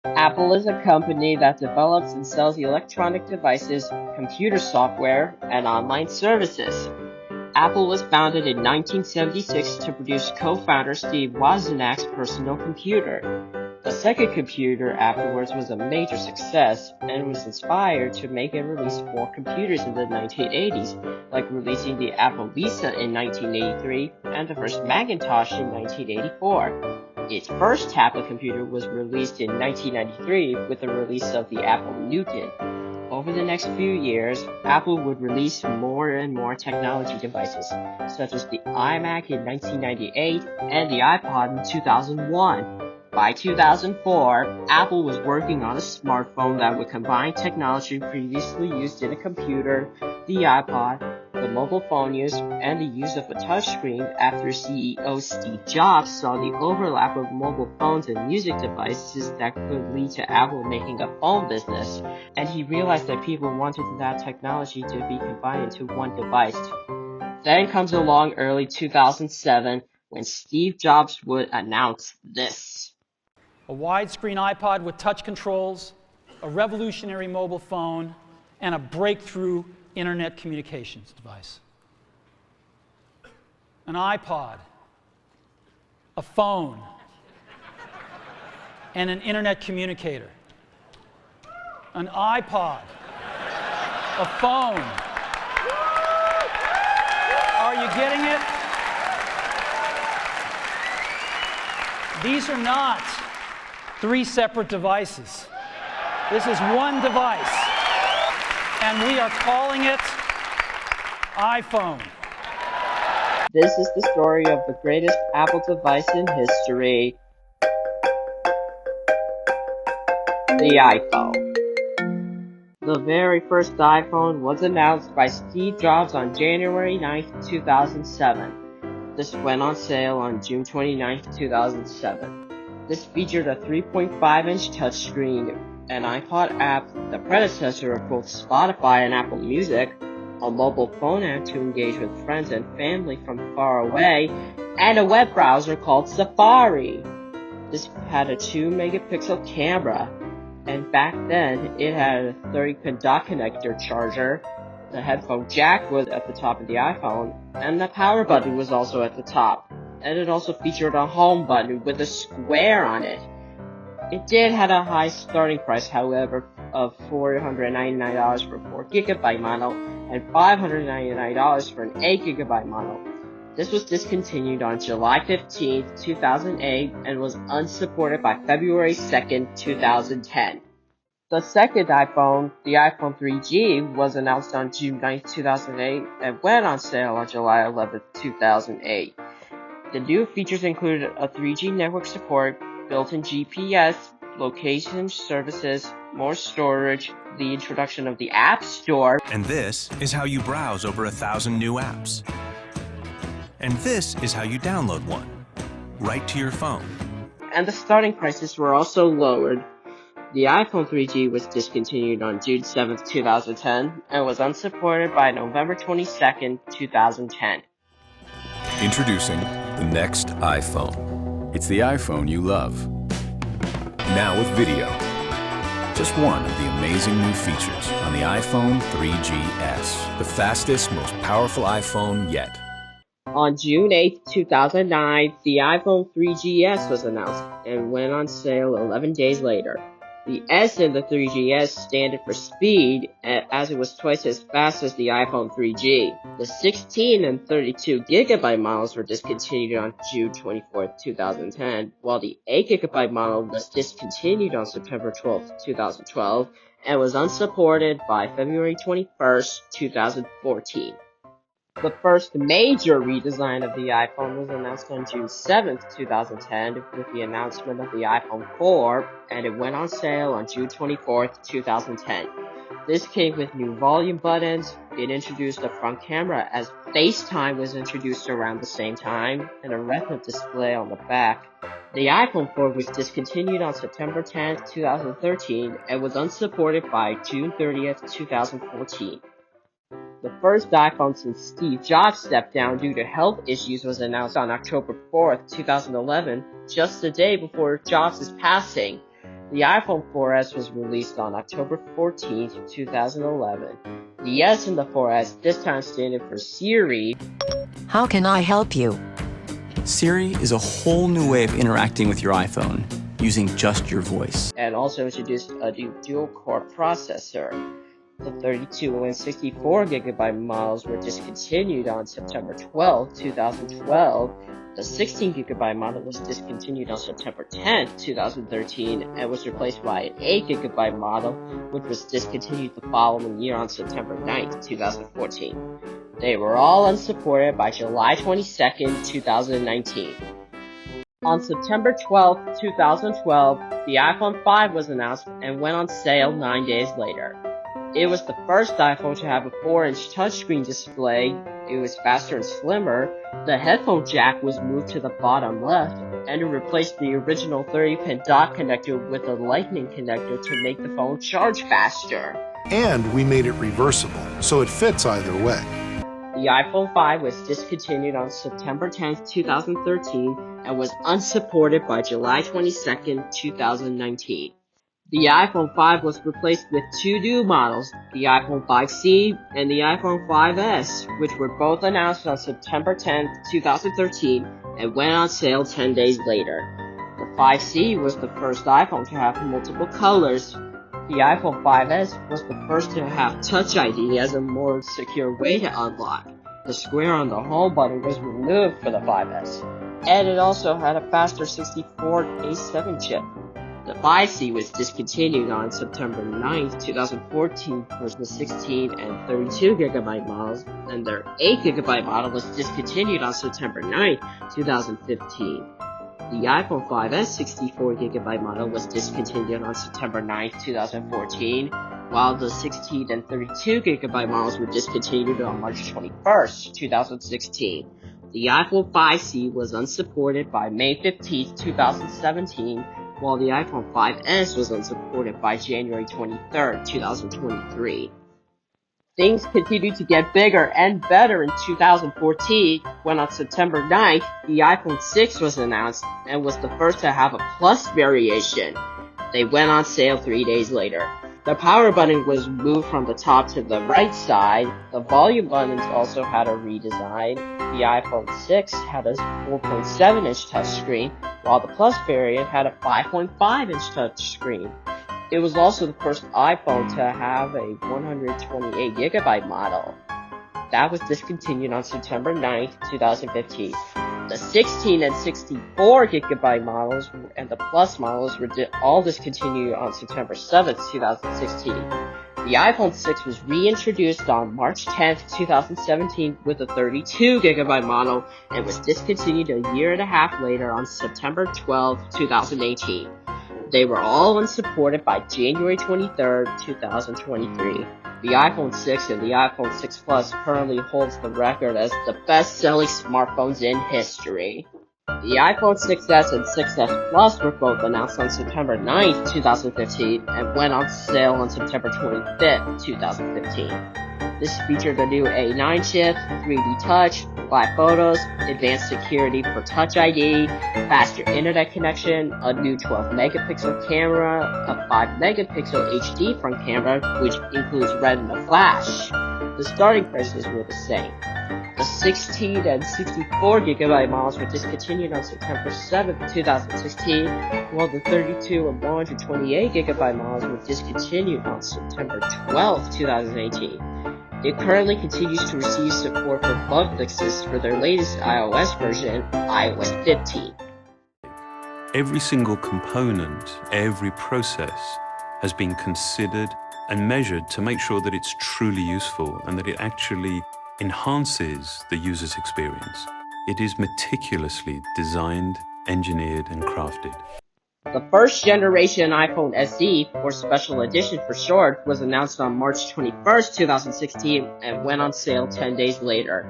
Apple is a company that develops and sells electronic devices, computer software, and online services. Apple was founded in 1976 to produce co-founder Steve Wozniak's personal computer. The second computer afterwards was a major success and was inspired to make and release more computers in the 1980s, like releasing the Apple Lisa in 1983 and the first Macintosh in 1984. Its first tablet computer was released in 1993 with the release of the Apple Newton. Over the next few years, Apple would release more and more technology devices, such as the iMac in 1998 and the iPod in 2001. By 2004, Apple was working on a smartphone that would combine technology previously used in a computer, the iPod, the mobile phone use, and the use of a touchscreen after CEO Steve Jobs saw the overlap of mobile phones and music devices that could lead to Apple making a phone business, and he realized that people wanted that technology to be combined into one device. Then comes along early 2007 when Steve Jobs would announce this. A widescreen iPod with touch controls, a revolutionary mobile phone, and a breakthrough internet communications device. An iPod, a phone, and an internet communicator. An iPod, a phone. Are you getting it? These are not three separate devices. This is one device, and we are calling it iPhone. This is the story of the greatest Apple device in history, the iPhone. The very first iPhone was announced by Steve Jobs on January 9, 2007. This went on sale on June 29, 2007. This featured a 3.5-inch touchscreen, an iPod app, the predecessor of both Spotify and Apple Music, a mobile phone app to engage with friends and family from far away, and a web browser called Safari. This had a 2-megapixel camera, and back then it had a 30-pin dock connector charger. The headphone jack was at the top of the iPhone, and the power button was also at the top. And it also featured a home button with a square on it. It did have a high starting price, however, of $499 for a 4GB model and $599 for an 8GB model. This was discontinued on July 15, 2008 and was unsupported by February 2, 2010. The second iPhone, the iPhone 3G, was announced on June 9, 2008 and went on sale on July 11, 2008. The new features included a 3G network support, built-in GPS, location services, more storage, the introduction of the App Store. And this is how you browse over 1,000 new apps. And this is how you download one, right to your phone. And the starting prices were also lowered. The iPhone 3G was discontinued on June 7, 2010, and was unsupported by November 22, 2010. Introducing the next iPhone. It's the iPhone you love. Now with video. Just one of the amazing new features on the iPhone 3GS, the fastest, most powerful iPhone yet. On June 8, 2009, the iPhone 3GS was announced and went on sale 11 days later. The S in the 3GS stand for speed, as it was twice as fast as the iPhone 3G. The 16 and 32GB models were discontinued on June 24, 2010, while the 8GB model was discontinued on September 12, 2012, and was unsupported by February 21, 2014. The first major redesign of the iPhone was announced on June 7, 2010 with the announcement of the iPhone 4, and it went on sale on June 24, 2010. This came with new volume buttons. It introduced a front camera as FaceTime was introduced around the same time, and a Retina display on the back. The iPhone 4 was discontinued on September 10, 2013 and was unsupported by June 30, 2014. The first iPhone since Steve Jobs stepped down due to health issues was announced on October 4, 2011, just the day before Jobs' passing. The iPhone 4S was released on October 14, 2011. The S in the 4S this time standing for Siri. How can I help you? Siri is a whole new way of interacting with your iPhone, using just your voice. And also introduced a new dual-core processor. The 32 and 64 gigabyte models were discontinued on September 12, 2012. The 16 gigabyte model was discontinued on September 10, 2013, and was replaced by an 8 gigabyte model, which was discontinued the following year on September 9, 2014. They were all unsupported by July 22, 2019. On September 12, 2012, the iPhone 5 was announced and went on sale 9 days later. It was the first iPhone to have a 4-inch touchscreen display. It was faster and slimmer. The headphone jack was moved to the bottom left, and it replaced the original 30-pin dock connector with a lightning connector to make the phone charge faster. And we made it reversible, so it fits either way. The iPhone 5 was discontinued on September 10, 2013, and was unsupported by July 22, 2019. The iPhone 5 was replaced with two new models, the iPhone 5C and the iPhone 5S, which were both announced on September 10, 2013, and went on sale 10 days later. The 5C was the first iPhone to have multiple colors. The iPhone 5S was the first to have Touch ID as a more secure way to unlock. The square on the home button was removed for the 5S, and it also had a faster 64A7 chip. The 5C was discontinued on September 9, 2014 for the 16 and 32 gigabyte models, and their 8 gigabyte model was discontinued on September 9, 2015. The iPhone 5S 64 gigabyte model was discontinued on September 9, 2014, while the 16 and 32 gigabyte models were discontinued on March 21, 2016. The iPhone 5C was unsupported by May 15, 2017, while the iPhone 5S was unsupported by January 23, 2023. Things continued to get bigger and better in 2014 when on September 9th, the iPhone 6 was announced and was the first to have a Plus variation. They went on sale 3 days later. The power button was moved from the top to the right side. The volume buttons also had a redesign. The iPhone 6 had a 4.7-inch touchscreen, while the Plus variant had a 5.5-inch touchscreen. It was also the first iPhone to have a 128GB model. That was discontinued on September 9, 2015. The 16 and 64GB models and the Plus models were all discontinued on September 7, 2016. The iPhone 6 was reintroduced on March 10, 2017 with a 32GB model and was discontinued a year and a half later on September 12, 2018. They were all unsupported by January 23, 2023. The iPhone 6 and the iPhone 6 Plus currently holds the record as the best-selling smartphones in history. The iPhone 6S and 6S Plus were both announced on September 9, 2015, and went on sale on September 25, 2015. This featured a new A9 chip, 3D touch, live photos, advanced security for Touch ID, faster internet connection, a new 12-megapixel camera, a 5-megapixel HD front camera, which includes Retina Flash. The starting prices were the same. The 16 and 64GB models were discontinued on September 7, 2016, while the 32 and 128GB models were discontinued on September 12, 2018. It currently continues to receive support for bug fixes for their latest iOS version, iOS 15. Every single component, every process has been considered and measured to make sure that it's truly useful and that it actually enhances the user's experience. It is meticulously designed, engineered, and crafted. The first generation iPhone SE, or Special Edition for short, was announced on March 21, 2016 and went on sale 10 days later.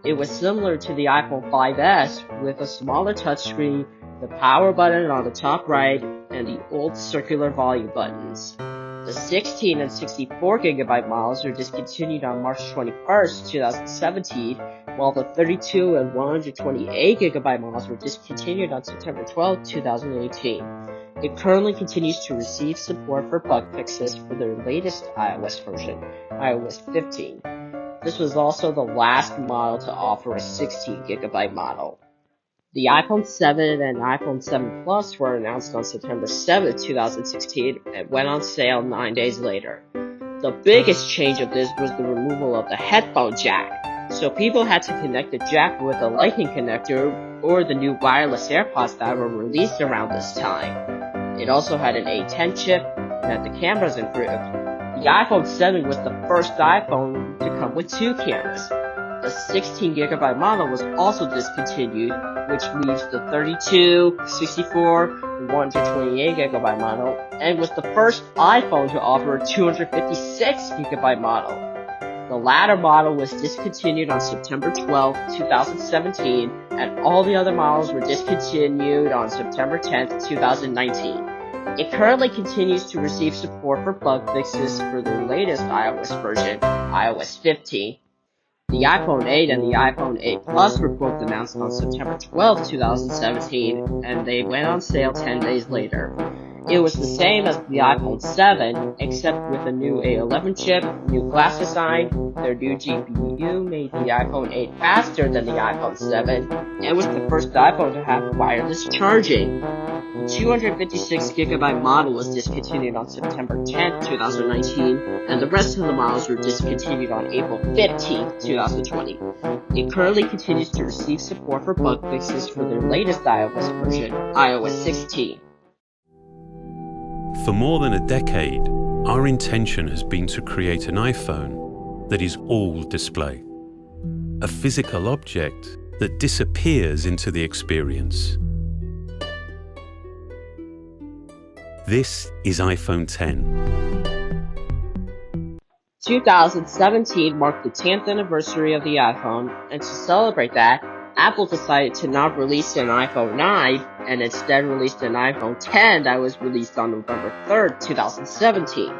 It was similar to the iPhone 5S with a smaller touchscreen, the power button on the top right, and the old circular volume buttons. The 16 and 64GB models were discontinued on March 21, 2017, while the 32 and 128GB models were discontinued on September 12, 2018. It currently continues to receive support for bug fixes for their latest iOS version, iOS 15. This was also the last model to offer a 16GB model. The iPhone 7 and iPhone 7 Plus were announced on September 7, 2016, and went on sale 9 days later. The biggest change of this was the removal of the headphone jack, so people had to connect the jack with a lightning connector or the new wireless AirPods that were released around this time. It also had an A10 chip and had the cameras improved. The iPhone 7 was the first iPhone to come with 2 cameras. The 16GB model was also discontinued, which leaves the 32, 64, and 128GB model, and was the first iPhone to offer a 256GB model. The latter model was discontinued on September 12, 2017, and all the other models were discontinued on September 10, 2019. It currently continues to receive support for bug fixes for their latest iOS version, iOS 15. The iPhone 8 and the iPhone 8 Plus were both announced on September 12, 2017, and they went on sale 10 days later. It was the same as the iPhone 7, except with a new A11 chip, new glass design. Their new GPU made the iPhone 8 faster than the iPhone 7, and was the first iPhone to have wireless charging. The 256GB model was discontinued on September 10, 2019, and the rest of the models were discontinued on April 15, 2020. It currently continues to receive support for bug fixes for their latest iOS version, iOS 16. For more than a decade, our intention has been to create an iPhone that is all display. A physical object that disappears into the experience. This is iPhone 10. 2017 marked the 10th anniversary of the iPhone, and to celebrate that, Apple decided to not release an iPhone 9, and instead released an iPhone 10 that was released on November 3rd, 2017.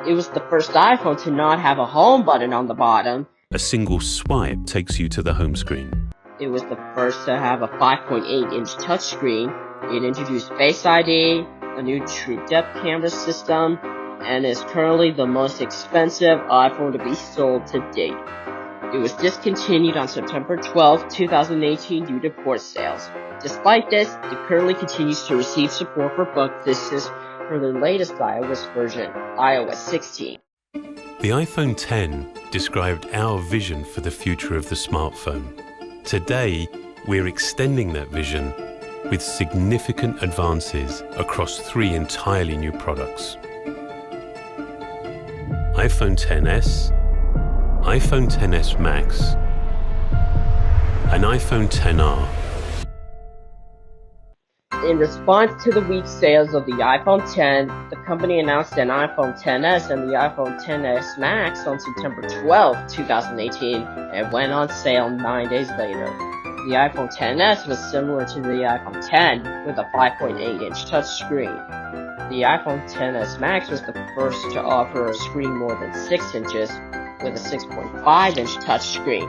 It was the first iPhone to not have a home button on the bottom. A single swipe takes you to the home screen. It was the first to have a 5.8-inch touchscreen. It introduced Face ID, a new True Depth camera system, and is currently the most expensive iPhone to be sold to date. It was discontinued on September 12, 2018 due to poor sales. Despite this, it currently continues to receive support for bug fixes for the latest iOS version, iOS 16. The iPhone 10 described our vision for the future of the smartphone. Today, we're extending that vision with significant advances across 3 entirely new products. iPhone XS, iPhone XS Max, and iPhone XR. In response to the weak sales of the iPhone 10, the company announced an iPhone XS and the iPhone XS Max on September 12, 2018, and went on sale 9 days later. The iPhone XS was similar to the iPhone 10 with a 5.8-inch touchscreen. The iPhone XS Max was the first to offer a screen more than 6 inches with a 6.5-inch touchscreen.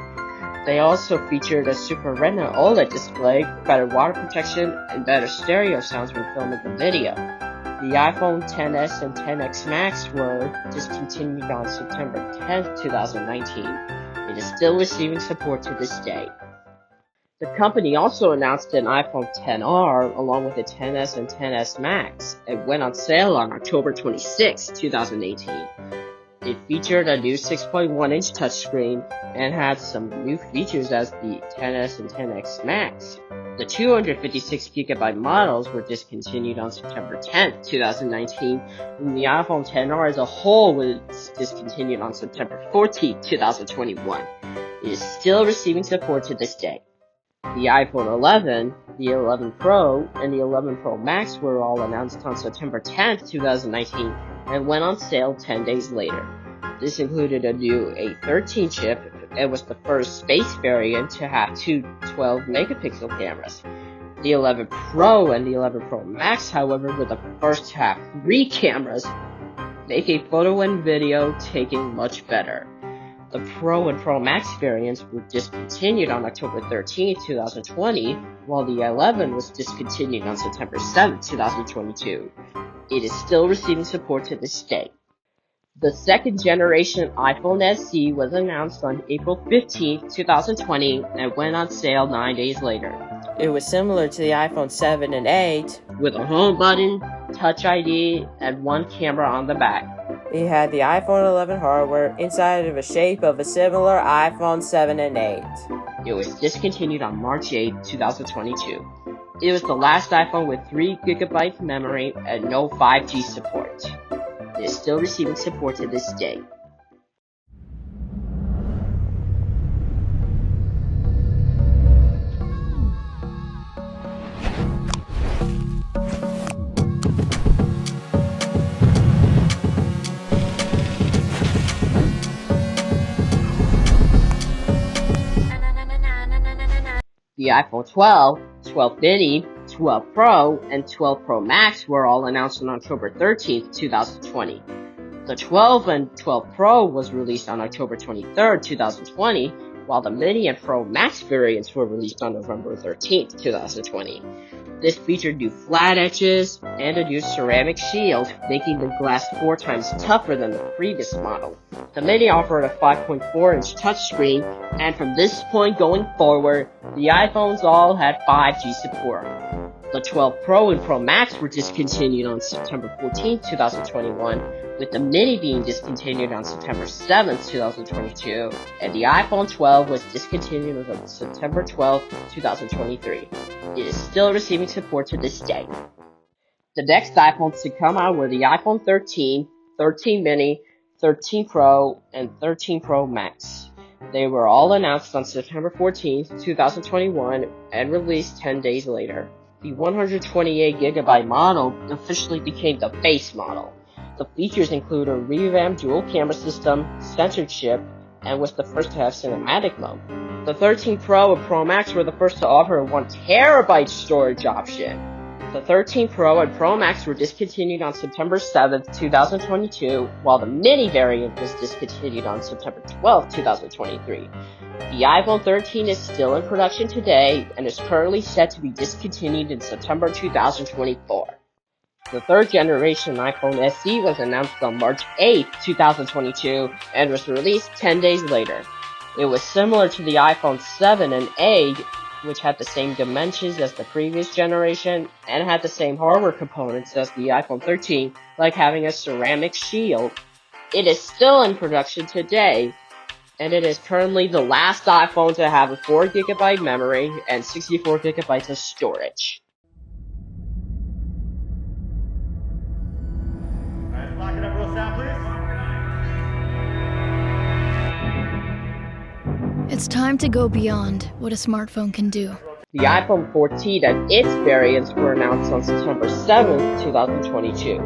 They also featured a Super Retina OLED display, better water protection, and better stereo sounds when filming the video. The iPhone XS and XS Max were discontinued on September 10, 2019. It is still receiving support to this day. The company also announced an iPhone XR along with the XS and XS Max. It went on sale on October 26, 2018. It featured a new 6.1-inch touchscreen and had some new features as the XS and XS Max. The 256GB models were discontinued on September 10, 2019, and the iPhone XR as a whole was discontinued on September 14, 2021. It is still receiving support to this day. The iPhone 11, the 11 Pro, and the 11 Pro Max were all announced on September 10, 2019, and went on sale 10 days later. This included a new A13 chip and was the first space variant to have 2 12-megapixel cameras. The 11 Pro and the 11 Pro Max, however, were the first to have 3 cameras, making photo and video taking much better. The Pro and Pro Max variants were discontinued on October 13, 2020, while the 11 was discontinued on September 7, 2022. It is still receiving support to this day. The second generation iPhone SE was announced on April 15, 2020, and went on sale 9 days later. It was similar to the iPhone 7 and 8, with a home button, Touch ID, and one camera on the back. It had the iPhone 11 hardware inside of a shape of a similar iPhone 7 and 8. It was discontinued on March 8, 2022. It was the last iPhone with 3 GB memory and no 5G support. It is still receiving support to this day. The iPhone 12, 12 mini, 12 Pro, and 12 Pro Max were all announced on October 13, 2020. The 12 and 12 Pro was released on October 23, 2020, while the Mini and Pro Max variants were released on November 13, 2020. This featured new flat edges and a new ceramic shield, making the glass 4 times tougher than the previous model. The Mini offered a 5.4-inch touchscreen, and from this point going forward, the iPhones all had 5G support. The 12 Pro and Pro Max were discontinued on September 14, 2021, with the Mini being discontinued on September 7, 2022, and the iPhone 12 was discontinued on September 12, 2023. It is still receiving support to this day. The next iPhones to come out were the iPhone 13, 13 mini, 13 Pro, and 13 Pro Max. They were all announced on September 14, 2021, and released 10 days later. The 128GB model officially became the base model. The features include a revamped dual camera system, sensor chip, and was the first to have cinematic mode. The 13 Pro and Pro Max were the first to offer a 1TB storage option. The 13 Pro and Pro Max were discontinued on September 7, 2022, while the Mini variant was discontinued on September 12, 2023. The iPhone 13 is still in production today and is currently set to be discontinued in September 2024. The third generation iPhone SE was announced on March 8, 2022, and was released 10 days later. It was similar to the iPhone 7 and 8, which had the same dimensions as the previous generation, and had the same hardware components as the iPhone 13, like having a ceramic shield. It is still in production today, and it is currently the last iPhone to have a 4GB memory and 64GB of storage. Alright, lock it up real sound, please. It's time to go beyond what a smartphone can do. The iPhone 14 and its variants were announced on September 7, 2022.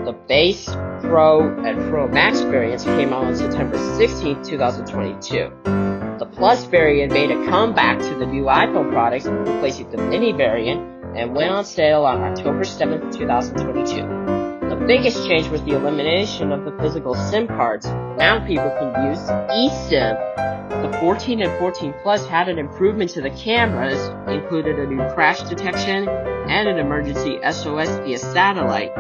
The base, Pro, and Pro Max variants came out on September 16, 2022. The Plus variant made a comeback to the new iPhone products, replacing the Mini variant, and went on sale on October 7, 2022. The biggest change was the elimination of the physical SIM cards. Now people can use eSIM. The 14 and 14 Plus had an improvement to the cameras, included a new crash detection, and an emergency SOS via satellite.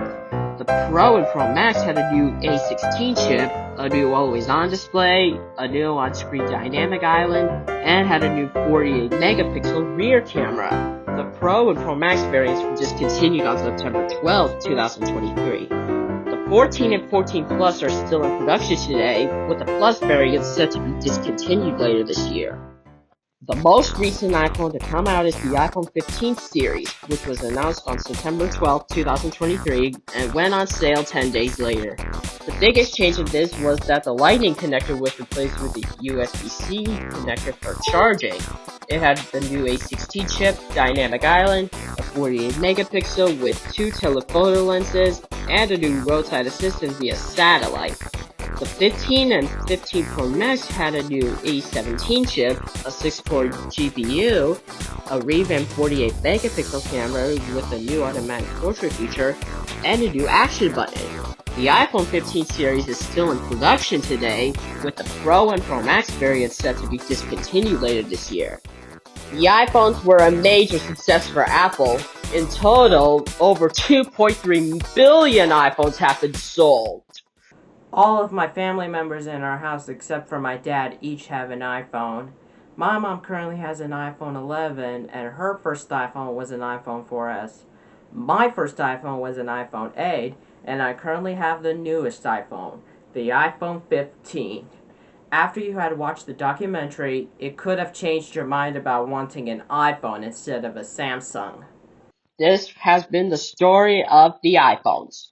The Pro and Pro Max had a new A16 chip, a new always-on display, a new on-screen dynamic island, and had a new 48-megapixel rear camera. The Pro and Pro Max variants were discontinued on September 12, 2023. The 14 and 14 Plus are still in production today, with the Plus variant set to be discontinued later this year. The most recent iPhone to come out is the iPhone 15 series, which was announced on September 12, 2023, and went on sale 10 days later. The biggest change in this was that the Lightning connector was replaced with the USB-C connector for charging. It had the new A16 chip, dynamic island, a 48-megapixel with 2 telephoto lenses, and a new roadside assistant via satellite. The 15 and 15 Pro Max had a new A17 chip, a 6-core GPU, a revamped 48-megapixel camera with a new automatic portrait feature, and a new action button. The iPhone 15 series is still in production today, with the Pro and Pro Max variants set to be discontinued later this year. The iPhones were a major success for Apple. In total, over 2.3 billion iPhones have been sold. All of my family members in our house, except for my dad, each have an iPhone. My mom currently has an iPhone 11, and her first iPhone was an iPhone 4S. My first iPhone was an iPhone 8, and I currently have the newest iPhone, the iPhone 15. After you had watched the documentary, it could have changed your mind about wanting an iPhone instead of a Samsung. This has been the story of the iPhones.